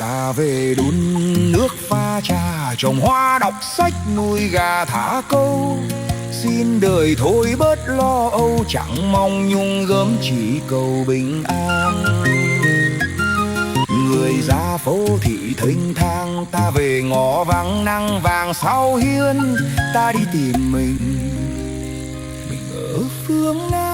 Ta về đun nước pha trà, trồng hoa đọc sách, nuôi gà thả câu. Xin đời thôi bớt lo âu, chẳng mong nhung gớm chỉ cầu bình an. Người ra phố thị thênh thang, ta về ngõ vắng nắng vàng sau hiên. Ta đi tìm mình ở phương Nam.